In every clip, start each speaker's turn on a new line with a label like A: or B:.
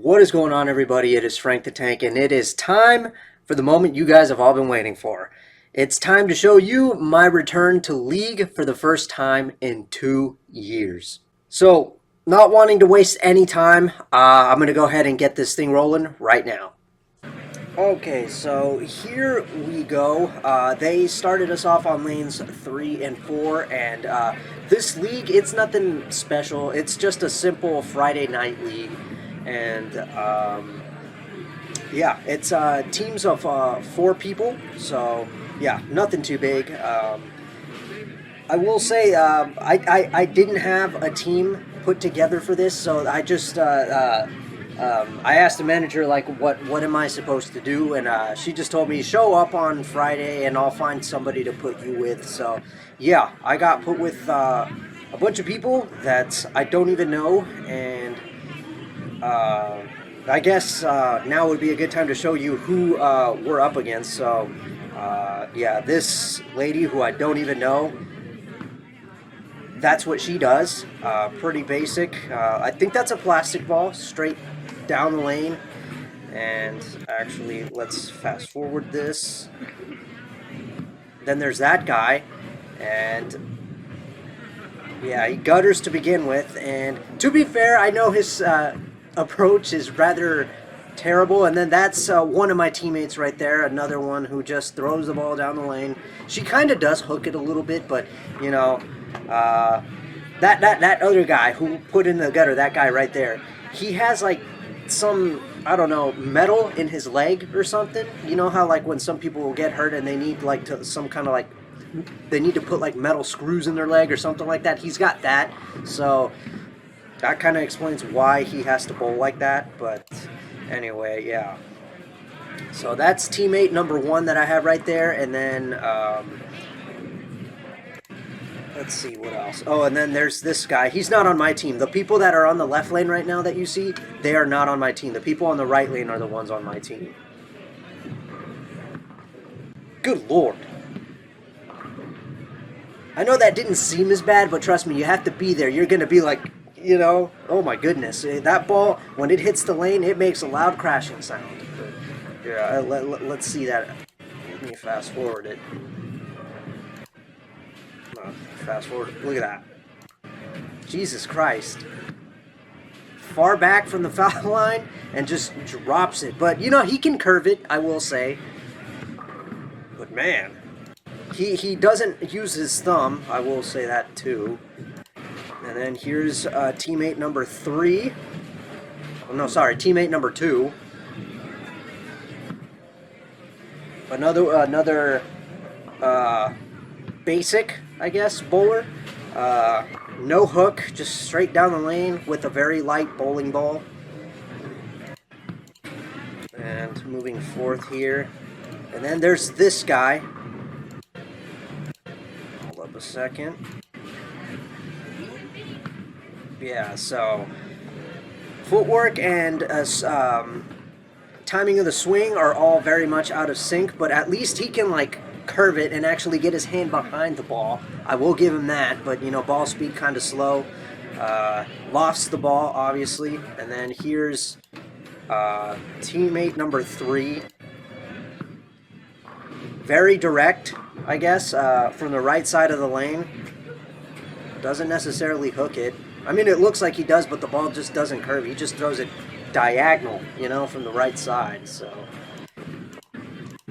A: What is going on, everybody? It is Frank the Tank, and it is time for the moment you guys have all been waiting for. It's time to show you my return to League for the first time in 2 years. So, not wanting to waste any time, I'm going to go ahead and get this thing rolling right now. Okay, so here we go. They started us off on lanes 3 and 4, and this league, it's nothing special. It's just a simple Friday night league, and yeah, it's teams of 4 people, so yeah, nothing too big. I will say I didn't have a team put together for this, so I just I asked the manager like what am I supposed to do, and she just told me show up on Friday and I'll find somebody to put you with. So yeah, I got put with a bunch of people that I don't even know, and I guess now would be a good time to show you who we're up against. So yeah, this lady who I don't even know, that's what she does. Pretty basic. I think that's a plastic ball straight down the lane. And actually, let's fast forward this. Then there's that guy. And yeah, he gutters to begin with. And to be fair, I know his approach is rather terrible. And then that's one of my teammates right there. Another one who just throws the ball down the lane. She kind of does hook it a little bit, but you know, that other guy who put in the gutter, that guy right there, he has like some, I don't know, metal in his leg or something. You know how like when some people will get hurt and they need like some kind of like, they need to put like metal screws in their leg or something like that. He's got that, so that kind of explains why he has to bowl like that. But anyway, yeah. So that's teammate number 1 that I have right there, and then let's see what else. Oh, and then there's this guy. He's not on my team. The people that are on the left lane right now that you see, they are not on my team. The people on the right lane are the ones on my team. Good Lord. I know that didn't seem as bad, but trust me, you have to be there. You're going to be like, you know, oh my goodness. That ball, when it hits the lane, it makes a loud crashing sound. Yeah, let's see that. Let me fast forward it. Fast forward. Look at that. Jesus Christ. Far back from the foul line and just drops it. But, you know, he can curve it, I will say. But, man. He doesn't use his thumb. I will say that, too. And then here's teammate number 3. Oh, no, sorry. Teammate number 2. Another basic, I guess, bowler. No hook, just straight down the lane with a very light bowling ball. And moving forth here. And then there's this guy. Hold up a second. Yeah, so footwork and timing of the swing are all very much out of sync, but at least he can like curve it and actually get his hand behind the ball. I will give him that, but you know, ball speed kind of slow. Lofts the ball, obviously. And then here's teammate number 3. Very direct, I guess, from the right side of the lane. Doesn't necessarily hook it. I mean, it looks like he does, but the ball just doesn't curve. He just throws it diagonal, you know, from the right side, so...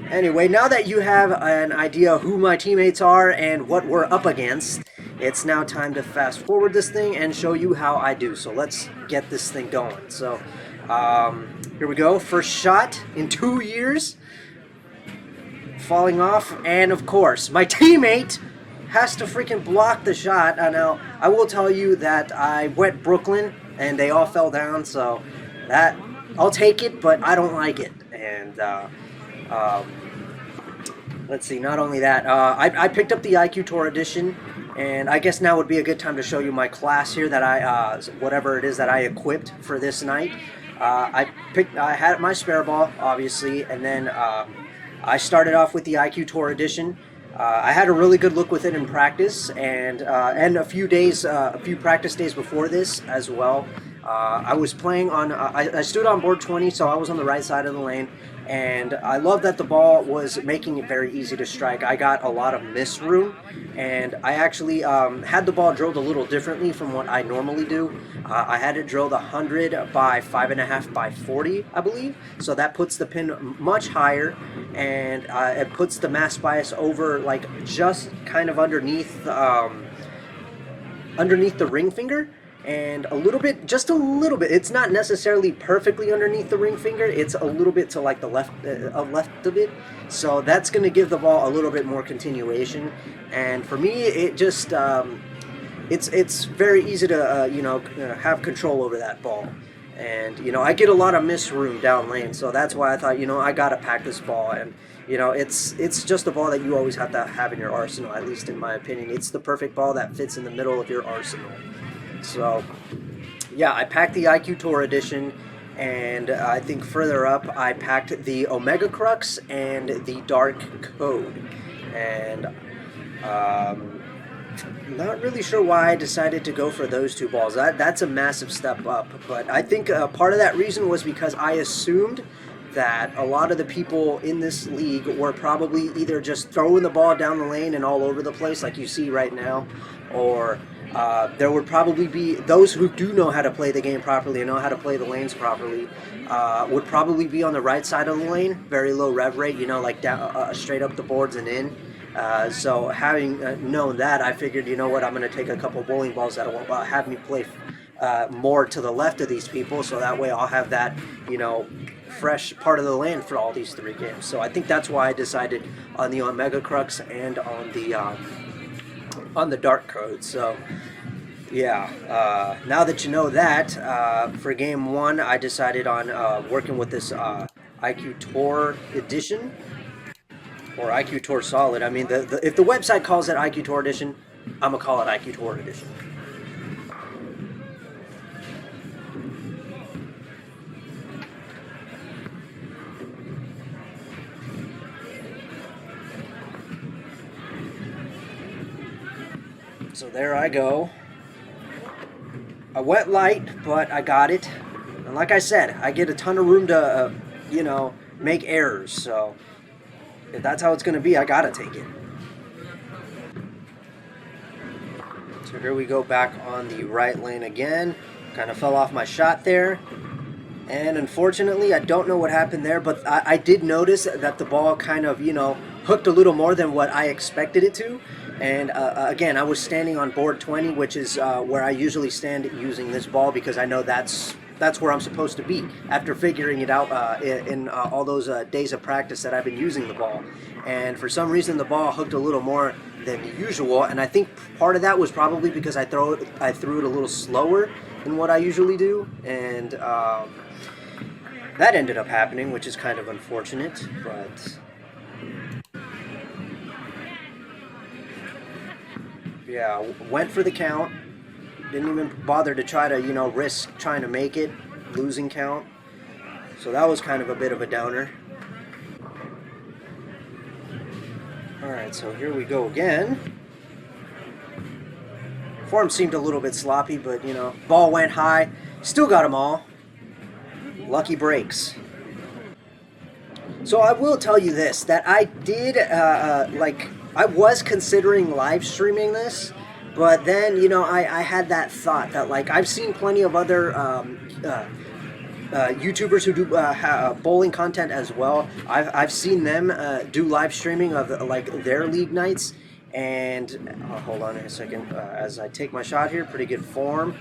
A: Anyway, now that you have an idea of who my teammates are and what we're up against, it's now time to fast forward this thing and show you how I do. So let's get this thing going. So here we go. First shot in 2 years. Falling off. And of course, my teammate has to freaking block the shot. Now, I will tell you that I went Brooklyn and they all fell down. So that, I'll take it, but I don't like it. And let's see, not only that, I picked up the IQ Tour Edition, and I guess now would be a good time to show you my class here that I, whatever it is that I equipped for this night. I had my spare ball, obviously, and then I started off with the IQ Tour Edition. I had a really good look with it in practice, and a few practice days before this as well. I was playing on, I stood on board 20, so I was on the right side of the lane, and I love that the ball was making it very easy to strike. I got a lot of miss room, and I actually had the ball drilled a little differently from what I normally do. I had it drilled 100 by 5.5 by 40, I believe, so that puts the pin much higher, and it puts the mass bias over, like, just kind of underneath the ring finger, and a little bit, just a little bit. It's not necessarily perfectly underneath the ring finger. It's a little bit to like the left of it. So that's going to give the ball a little bit more continuation. And for me, it just it's very easy to have control over that ball. And I get a lot of miss room down lane, so that's why I thought I gotta pack this ball. And it's just a ball that you always have to have in your arsenal, at least in my opinion. It's the perfect ball that fits in the middle of your arsenal. So yeah, I packed the IQ Tour edition, and I think further up I packed the Omega Crux and the Dark Code. And not really sure why I decided to go for those two balls. That's a massive step up, but I think part of that reason was because I assumed that a lot of the people in this league were probably either just throwing the ball down the lane and all over the place like you see right now, or there would probably be those who do know how to play the game properly and know how to play the lanes properly, would probably be on the right side of the lane, very low rev rate, like down, straight up the boards and in. So having known that, I figured, what, I'm going to take a couple bowling balls that will have me play more to the left of these people, so that way I'll have that, fresh part of the land for all these three games. So I think that's why I decided on the Omega Crux and on the Dark Code. So yeah, now that you know that, for game one, I decided on working with this IQ Tour edition. Or IQ Tour Solid. I mean, if the website calls it IQ Tour Edition, I'm going to call it IQ Tour Edition. So there I go. I went light, but I got it. And like I said, I get a ton of room to, make errors. So if that's how it's going to be, I got to take it. So here we go, back on the right lane again. Kind of fell off my shot there. And unfortunately, I don't know what happened there, but I did notice that the ball kind of, hooked a little more than what I expected it to. And again, I was standing on board 20, which is where I usually stand using this ball, because I know that's where I'm supposed to be after figuring it out in all those days of practice that I've been using the ball. And for some reason, the ball hooked a little more than usual, and I think part of that was probably because I threw it a little slower than what I usually do, and that ended up happening, which is kind of unfortunate. But yeah, went for the count. Didn't even bother to try to, risk trying to make it, losing count. So that was kind of a bit of a downer. Alright, so here we go again. Form seemed a little bit sloppy, but, ball went high. Still got them all. Lucky breaks. So I will tell you this, that I did, I was considering live streaming this. But then, I had that thought that, I've seen plenty of other YouTubers who do bowling content as well. I've seen them do live streaming of, their league nights. And, hold on a second, as I take my shot here, pretty good form.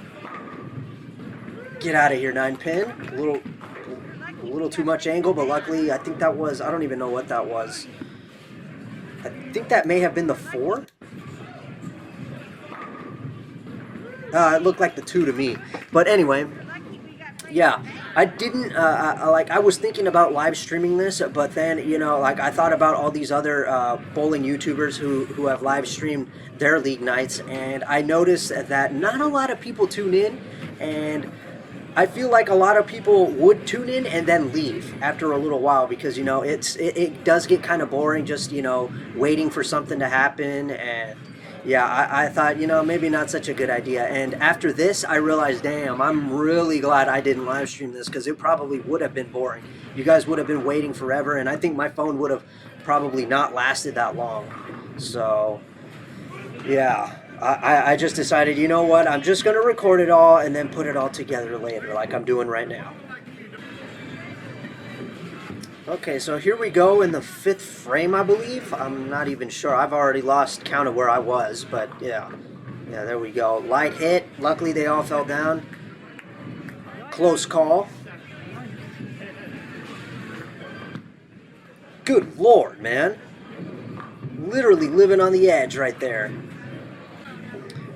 A: Get out of here, 9-pin. A little too much angle, but luckily, I think that was, I don't even know what that was. I think that may have been the 4. It looked like the 2 to me. But anyway, yeah, I didn't, I was thinking about live streaming this, but then, I thought about all these other bowling YouTubers who have live streamed their league nights, and I noticed that not a lot of people tune in, and I feel like a lot of people would tune in and then leave after a little while, because, it does get kind of boring just, waiting for something to happen, and Yeah, I thought, maybe not such a good idea. And after this, I realized, damn, I'm really glad I didn't live stream this because it probably would have been boring. You guys would have been waiting forever, and I think my phone would have probably not lasted that long. So, yeah, I just decided, you know what, I'm just going to record it all and then put it all together later, like I'm doing right now. Okay, so here we go in the 5th frame, I believe. I'm not even sure. I've already lost count of where I was, but yeah. Yeah, there we go. Light hit. Luckily, they all fell down. Close call. Good Lord, man. Literally living on the edge right there.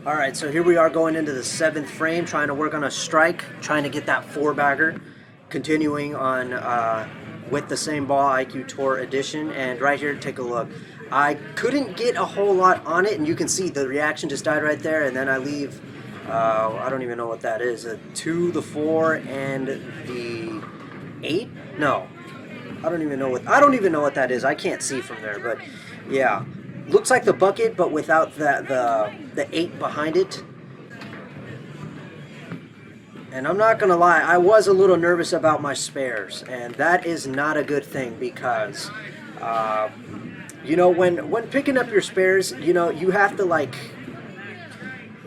A: Alright, so here we are going into the 7th frame, trying to work on a strike, trying to get that 4-bagger. Continuing on with the same ball, IQ Tour Edition. And right here, take a look. I couldn't get a whole lot on it, and you can see the reaction just died right there, and then I leave, I don't even know what that is, a 2, the 4, and the 8? No. I don't even know what that is. I can't see from there, but yeah. Looks like the bucket, but without the 8 behind it. And I'm not going to lie, I was a little nervous about my spares, and that is not a good thing because, when picking up your spares, you have to, like,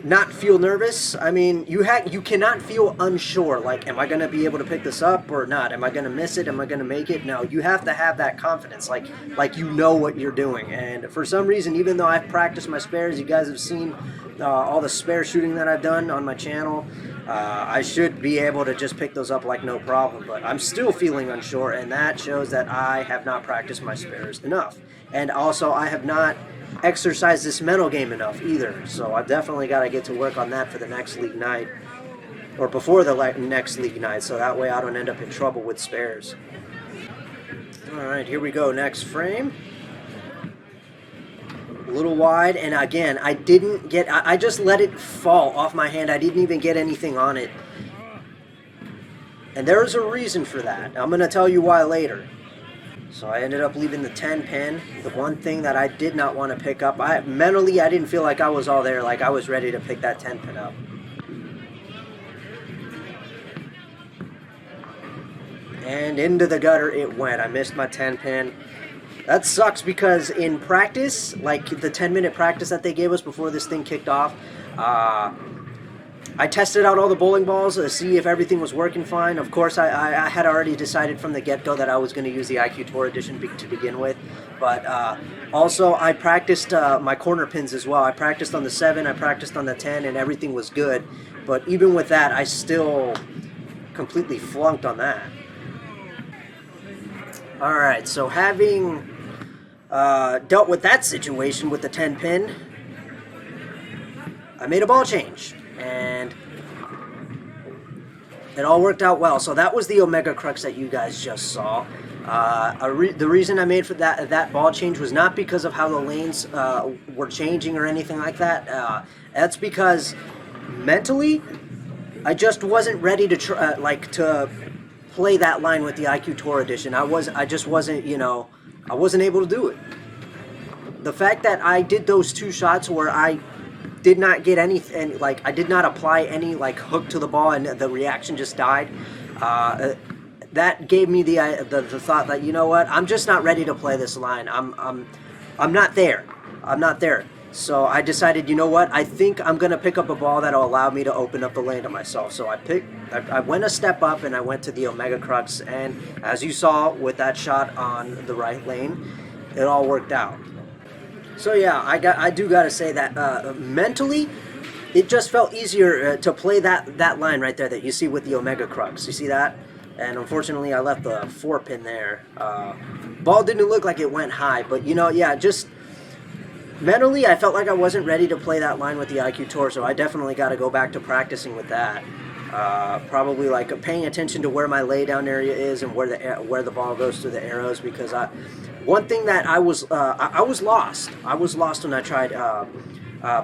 A: not feel nervous. I mean, you cannot feel unsure, like, am I going to be able to pick this up or not? Am I going to miss it? Am I going to make it? No, you have to have that confidence, like you know what you're doing. And for some reason, even though I've practiced my spares, you guys have seen all the spare shooting that I've done on my channel, I should be able to just pick those up like no problem, but I'm still feeling unsure, and that shows that I have not practiced my spares enough. And also, I have not exercised this mental game enough either, so I've definitely got to get to work on that for the next league night, or before the next league night, so that way I don't end up in trouble with spares. Alright, here we go, next frame. A little wide, and again, I just let it fall off my hand. I didn't even get anything on it. And there's a reason for that. I'm going to tell you why later. So I ended up leaving the 10 pin. The one thing that I did not want to pick up, mentally I didn't feel like I was all there, like I was ready to pick that 10 pin up. And into the gutter it went. I missed my 10 pin. That sucks because in practice, like the 10-minute practice that they gave us before this thing kicked off, I tested out all the bowling balls to see if everything was working fine. Of course, I had already decided from the get-go that I was going to use the IQ Tour Edition to begin with. But also, I practiced my corner pins as well. I practiced on the 7, I practiced on the 10, and everything was good. But even with that, I still completely flunked on that. Alright, so having dealt with that situation with the 10 pin, I made a ball change, and it all worked out well. So that was the Omega Crux that you guys just saw. The reason I made for that ball change was not because of how the lanes were changing or anything like that. That's because mentally, I just wasn't ready to to play that line with the IQ Tour Edition. I just wasn't, I wasn't able to do it. The fact that I did those 2 shots where I did not get anything, I did not apply any hook to the ball, and the reaction just died. That gave me the thought that, you know what, I'm just not ready to play this line. I'm not there. I'm not there. So I decided, you know what, I think I'm going to pick up a ball that'll allow me to open up the lane to myself. So I went a step up and I went to the Omega Crux, and as you saw with that shot on the right lane, it all worked out. So yeah, I do got to say that mentally, it just felt easier to play that line right there that you see with the Omega Crux. You see that? And unfortunately, I left the 4 pin there. Ball didn't look like it went high, but yeah, just mentally, I felt like I wasn't ready to play that line with the IQ Tour, so I definitely got to go back to practicing with that. Probably paying attention to where my laydown area is and where the ball goes through the arrows, because one thing that I was lost. I was lost when I tried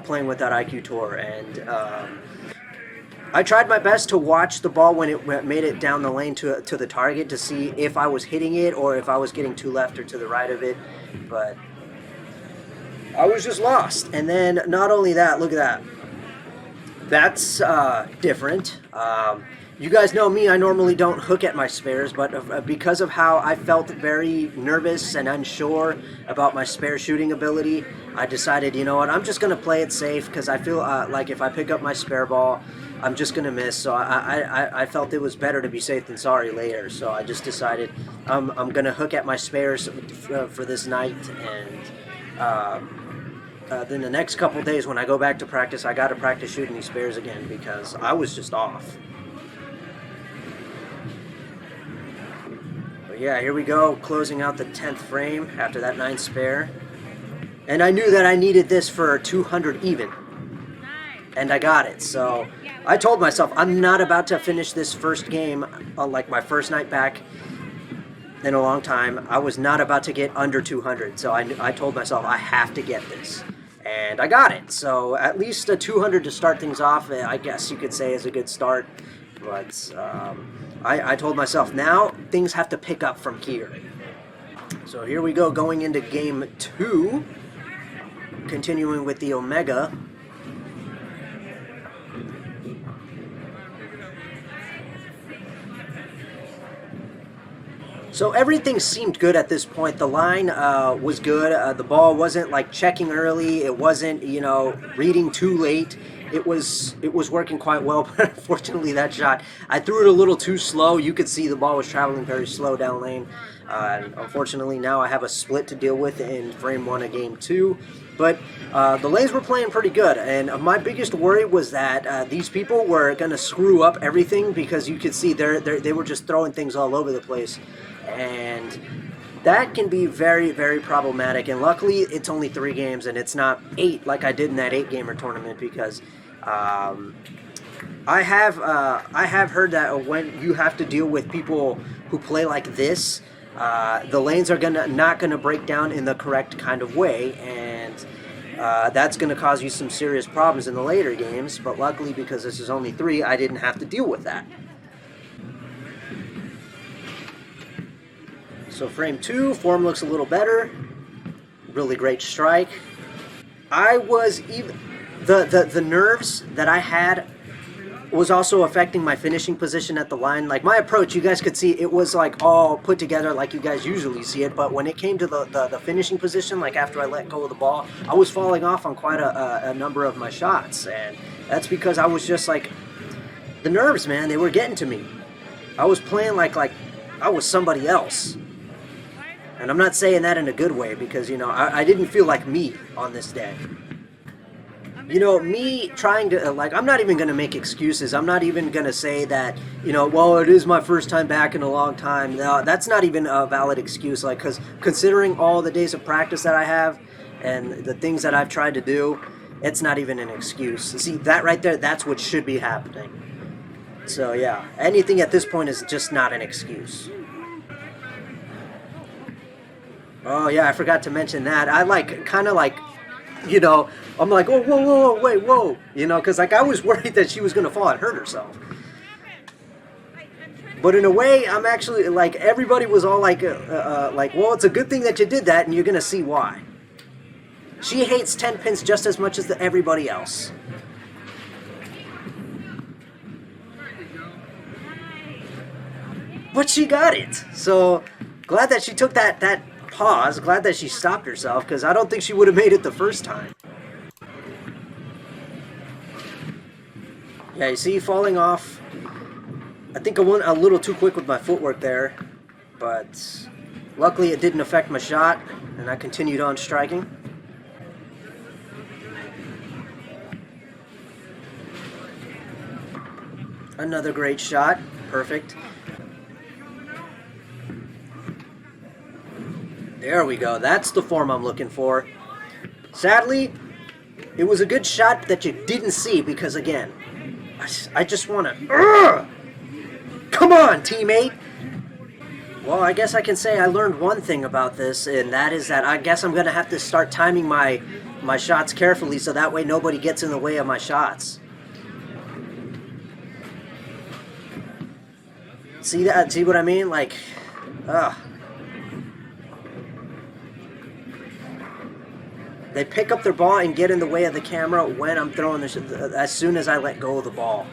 A: playing with that IQ Tour, and I tried my best to watch the ball when it made it down the lane to the target to see if I was hitting it or if I was getting too left or to the right of it, but I was just lost. And then not only that, look at that. That's different. You guys know me, I normally don't hook at my spares, but because of how I felt very nervous and unsure about my spare shooting ability, I decided, you know what, I'm just going to play it safe because I feel like if I pick up my spare ball, I'm just going to miss. So I felt it was better to be safe than sorry later. So I just decided I'm going to hook at my spares for this night. And then the next couple days when I go back to practice, I got to practice shooting these spares again because I was just off. Yeah, here we go, closing out the 10th frame after that 9th spare. And I knew that I needed this for 200 even. And I got it. So I told myself I'm not about to finish this first game on like my first night back in a long time. I was not about to get under 200. So I told myself I have to get this. And I got it. So at least a 200 to start things off, I guess you could say is a good start. But I told myself now things have to pick up from here. So here we go, going into game 2, continuing with the Omega. So everything seemed good at this point. The line was good. The ball wasn't like checking early. It wasn't, you know, reading too late. It was working quite well, but unfortunately that shot, I threw it a little too slow. You could see the ball was traveling very slow down lane. And unfortunately now I have a split to deal with in frame 1 of game 2. But the lanes were playing pretty good, and my biggest worry was that these people were going to screw up everything because you could see they were just throwing things all over the place. And that can be very, very problematic. And luckily, it's only 3 games, and it's not 8 like I did in that 8-gamer tournament because I have heard that when you have to deal with people who play like this, the lanes are not gonna break down in the correct kind of way, and that's gonna cause you some serious problems in the later games. But luckily, because this is only 3, I didn't have to deal with that. So frame 2, form looks a little better. Really great strike. I was even the nerves that I had was also affecting my finishing position at the line. Like my approach, you guys could see it was like all put together like you guys usually see it. But when it came to the finishing position, like after I let go of the ball, I was falling off on quite a number of my shots, and that's because I was just like the nerves, man. They were getting to me. I was playing like I was somebody else. And I'm not saying that in a good way because, you know, I didn't feel like me on this day. You know, me trying to, like, I'm not even going to make excuses. I'm not even going to say that, you know, well, it is my first time back in a long time. No, that's not even a valid excuse. Like, because considering all the days of practice that I have and the things that I've tried to do, it's not even an excuse. See, that right there, that's what should be happening. So, yeah, anything at this point is just not an excuse. Oh, yeah, I forgot to mention that. I, like, kind of, like, you know, I'm like, oh, whoa, whoa, whoa, wait, whoa. You know, because, like, I was worried that she was going to fall and hurt herself. But in a way, I'm actually, like, everybody was all like, well, it's a good thing that you did that, and you're going to see why. She hates 10 pins just as much as everybody else. But she got it. So, glad that she took that pause. Glad that she stopped herself, because I don't think she would have made it the first time. Yeah, you see, falling off. I think I went a little too quick with my footwork there, but luckily it didn't affect my shot, and I continued on striking. Another great shot. Perfect. There we go. That's the form I'm looking for. Sadly, it was a good shot that you didn't see because, again, I just want to... Come on, teammate! Well, I guess I can say I learned one thing about this, and that is that I guess I'm going to have to start timing my shots carefully so that way nobody gets in the way of my shots. See that? See what I mean? Like, They pick up their ball and get in the way of the camera when I'm throwing this, as soon as I let go of the ball.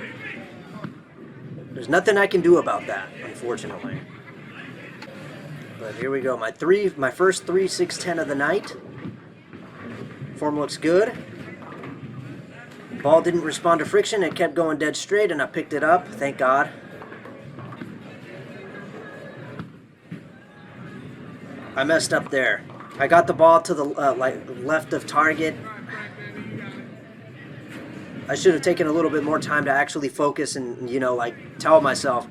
A: There's nothing I can do about that, unfortunately. But here we go. My first 3-6-10 of the night. Form looks good. Ball didn't respond to friction. It kept going dead straight, and I picked it up. Thank God. I messed up there. I got the ball to the left of target. I should have taken a little bit more time to actually focus and, you know, like tell myself,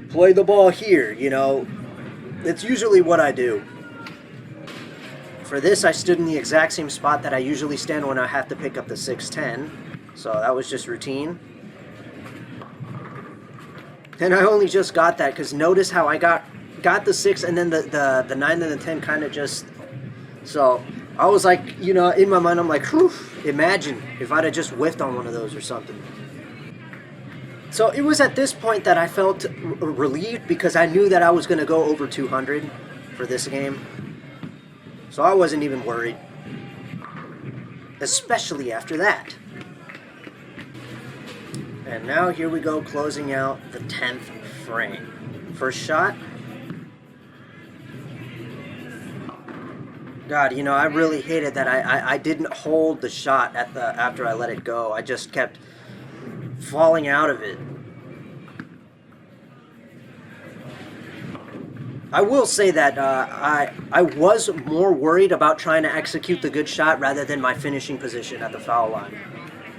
A: play the ball here, you know. It's usually what I do. For this, I stood in the exact same spot that I usually stand when I have to pick up the 6-10. So that was just routine. And I only just got that because notice how I got the 6 and then the 9 and the 10 kind of just... So I was like, you know, in my mind, I'm like, whew, imagine if I'd have just whiffed on one of those or something. So it was at this point that I felt relieved because I knew that I was going to go over 200 for this game. So I wasn't even worried. Especially after that. And now here we go, closing out the 10th frame. First shot. God, you know, I really hated that I didn't hold the shot after I let it go. I just kept falling out of it. I will say that I was more worried about trying to execute the good shot rather than my finishing position at the foul line.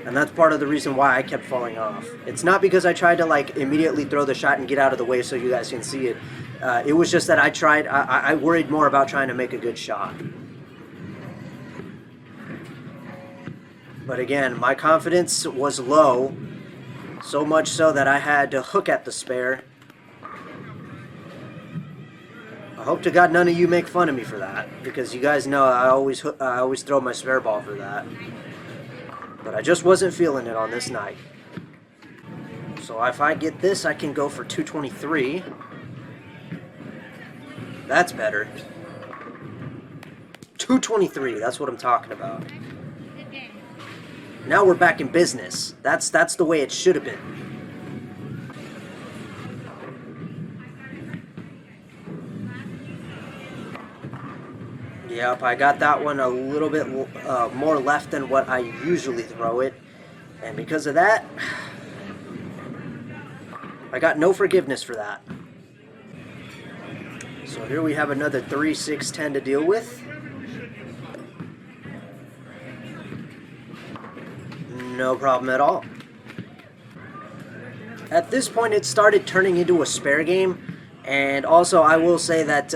A: And that's part of the reason why I kept falling off. It's not because I tried to like immediately throw the shot and get out of the way so you guys can see it. It was just that I worried more about trying to make a good shot. But again, my confidence was low, so much so that I had to hook at the spare. I hope to God none of you make fun of me for that, because you guys know I always throw my spare ball for that. But I just wasn't feeling it on this night. So if I get this, I can go for 223. That's better. 223, that's what I'm talking about. Now we're back in business. That's the way it should have been. Yep, I got that one a little bit more left than what I usually throw it. And because of that, I got no forgiveness for that. So here we have another 3-6-10 to deal with. No problem at all. At this point, it started turning into a spare game. And also, I will say that...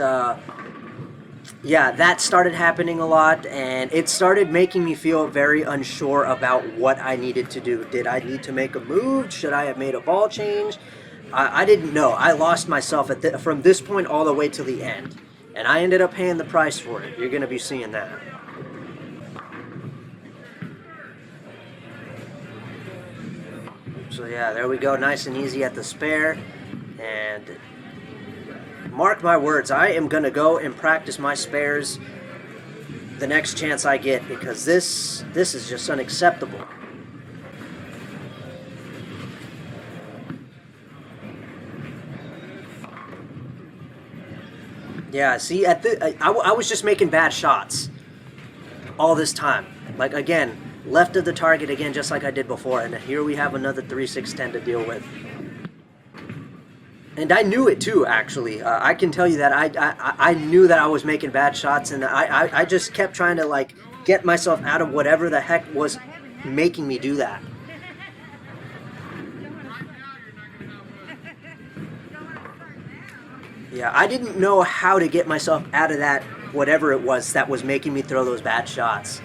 A: yeah, that started happening a lot, and it started making me feel very unsure about what I needed to do. Did I need to make a move? Should I have made a ball change? I didn't know. I lost myself from this point all the way to the end, and I ended up paying the price for it. You're going to be seeing that. So yeah, there we go, nice and easy at the spare, and... mark my words, I am going to go and practice my spares the next chance I get, because this is just unacceptable. Yeah, see, I was just making bad shots all this time. Like, again, left of the target again, just like I did before, and here we have another 3-6-10 to deal with. And I knew it too, actually. I can tell you that I knew that I was making bad shots, and I just kept trying to like get myself out of whatever the heck was making me do that. Yeah, I didn't know how to get myself out of that, whatever it was that was making me throw those bad shots.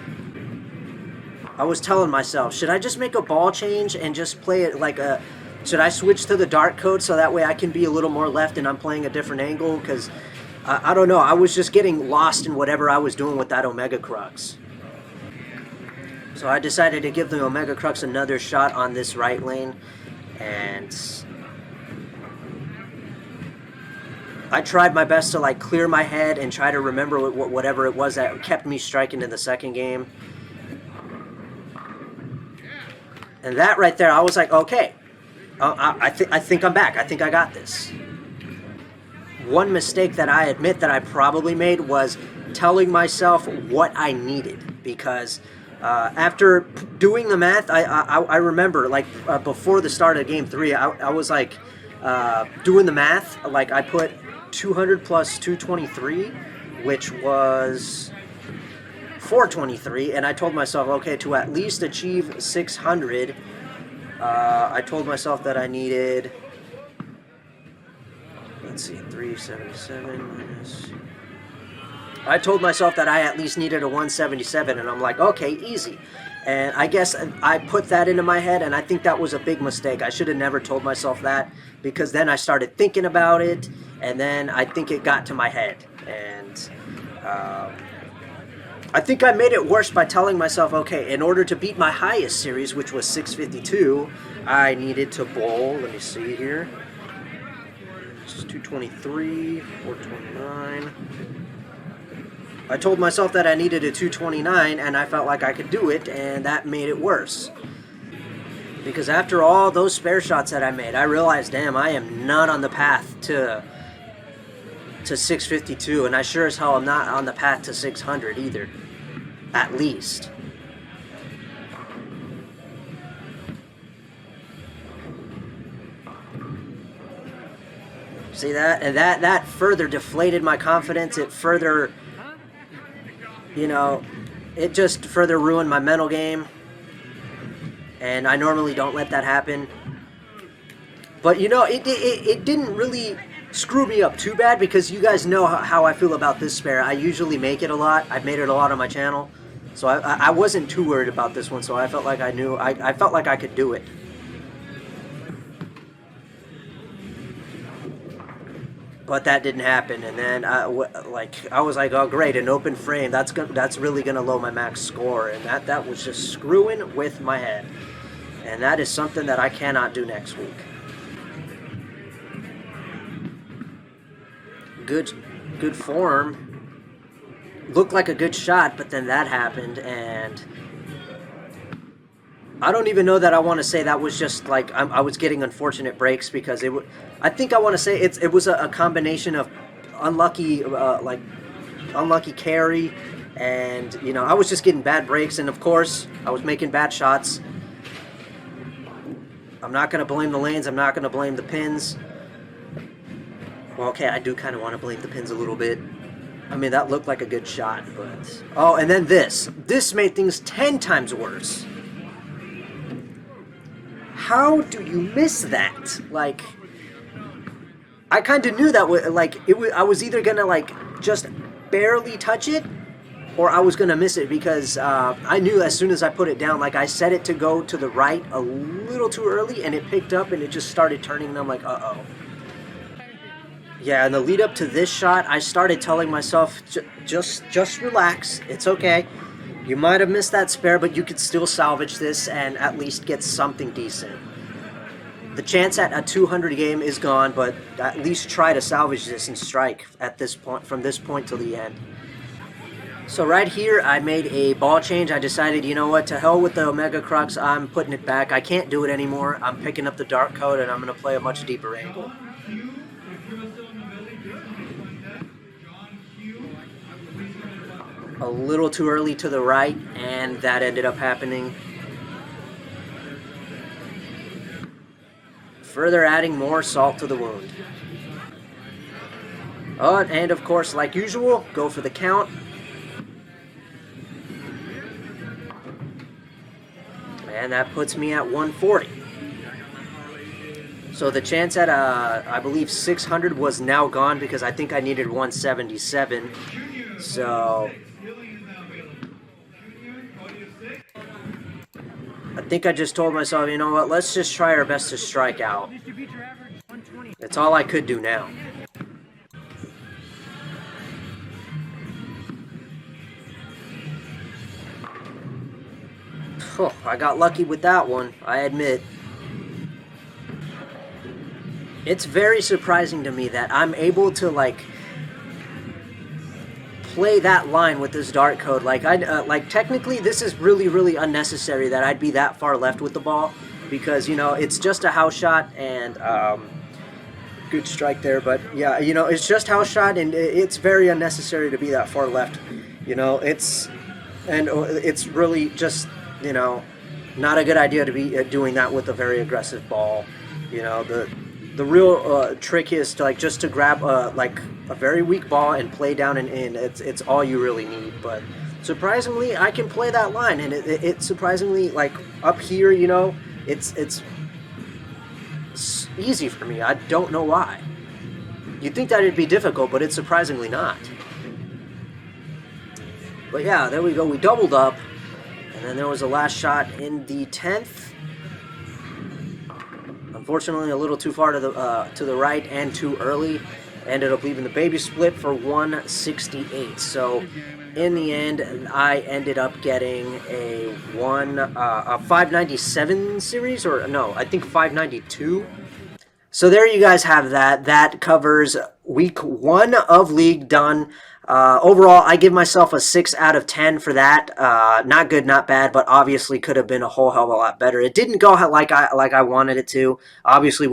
A: I was telling myself, should I just make a ball change and just play it like a... should I switch to the dart code so that way I can be a little more left and I'm playing a different angle? Because, I don't know, I was just getting lost in whatever I was doing with that Omega Crux. So I decided to give the Omega Crux another shot on this right lane. And I tried my best to like clear my head and try to remember whatever it was that kept me striking in the second game. And that right there, I was like, okay, I think I'm back. I think I got this. One mistake that I admit that I probably made was telling myself what I needed, because after doing the math, I remember like before the start of game 3, I was like doing the math. Like I put 200 plus 223, which was 423, and I told myself, okay, to at least achieve 600, I told myself that I needed, let's see, 377 minus, I told myself that I at least needed a 177, and I'm like, okay, easy. And I guess I put that into my head, and I think that was a big mistake. I should have never told myself that, because then I started thinking about it, and then I think it got to my head. And I think I made it worse by telling myself, okay, in order to beat my highest series, which was 652, I needed to bowl, let me see here, it's 223, 429. I told myself that I needed a 229, and I felt like I could do it, and that made it worse. Because after all those spare shots that I made, I realized, damn, I am not on the path to 652, and I sure as hell am not on the path to 600 either. At least. See that? And that further deflated my confidence. It further, you know, it just further ruined my mental game. And I normally don't let that happen. But, you know, it didn't really screw me up too bad, because you guys know how I feel about this spare. I usually make it a lot. I've made it a lot on my channel. So I wasn't too worried about this one, so I felt like I felt like I could do it. But that didn't happen, and then I was like, oh great, an open frame, that's really gonna lower my max score, and that was just screwing with my head. And that is something that I cannot do next week. Good form. Looked like a good shot, but then that happened, and I don't even know that I want to say that was just like I was getting unfortunate breaks, because I think I want to say it was a combination of unlucky unlucky carry, and you know, I was just getting bad breaks, and of course I was making bad shots. I'm not going to blame the lanes, I'm not going to blame the pins. Well, okay, I do kind of want to blame the pins a little bit. I mean, that looked like a good shot, but... Oh, and then this made things 10 times worse. How do you miss that? Like, I kind of knew that, I was either going to, like, just barely touch it, or I was going to miss it, because I knew as soon as I put it down, like, I set it to go to the right a little too early, and it picked up, and it just started turning, and I'm like, uh-oh. Yeah, in the lead up to this shot, I started telling myself, just relax, it's okay. You might have missed that spare, but you could still salvage this and at least get something decent. The chance at a 200 game is gone, but at least try to salvage this and strike at this point, from this point till the end. So right here, I made a ball change. I decided, you know what, to hell with the Omega Crux, I'm putting it back. I can't do it anymore. I'm picking up the dark code, and I'm going to play a much deeper angle. A little too early to the right, and that ended up happening. Further adding more salt to the wound. Oh, and of course, like usual, go for the count. And that puts me at 140. So the chance at, I believe 600 was now gone, because I think I needed 177. So... I think I just told myself, you know what, let's just try our best to strike out. That's all I could do now. Oh, I got lucky with that one, I admit. It's very surprising to me that I'm able to like play that line with this dart code. Like like technically this is really unnecessary that I'd be that far left with the ball, because it's just a house shot, and good strike there. But yeah, it's just house shot, and it's very unnecessary to be that far left. It's and it's really just you know not a good idea to be doing that with a very aggressive ball. The real trick is to like just to grab like a very weak ball and play down and in. It's all you really need. But surprisingly, I can play that line, and it surprisingly like up here. It's easy for me. I don't know why. You'd think that it'd be difficult, but it's surprisingly not. But yeah, there we go. We doubled up, and then there was a last shot in the 10th. Unfortunately, a little too far to the right and too early. Ended up leaving the baby split for 168. So in the end, I ended up getting a 597 series, or no, I think 592. So there you guys have that. That covers week 1 of League done. Overall, I give myself a 6 out of 10 for that. Not good, not bad, but obviously could have been a whole hell of a lot better. It didn't go like I wanted it to. Obviously,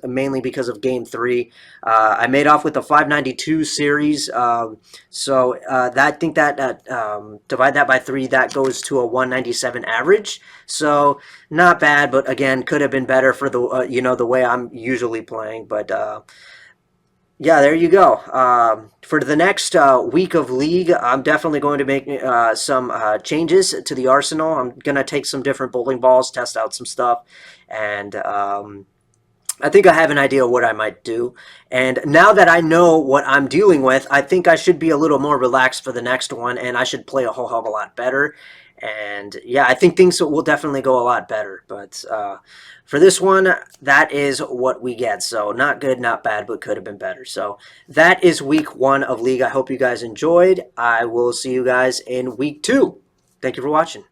A: mainly because of Game 3, I made off with the 592 series. I think that divide that by 3, that goes to a 197 average. So not bad, but again, could have been better for the the way I'm usually playing, but. Yeah, there you go. For the next week of League, I'm definitely going to make some changes to the arsenal. I'm going to take some different bowling balls, test out some stuff, and I think I have an idea of what I might do. And now that I know what I'm dealing with, I think I should be a little more relaxed for the next one, and I should play a whole hell of a lot better. And yeah, I think things will definitely go a lot better. But for this one, that is what we get. So not good, not bad, but could have been better. So that is week 1 of League. I hope you guys enjoyed. I will see you guys in week 2. Thank you for watching.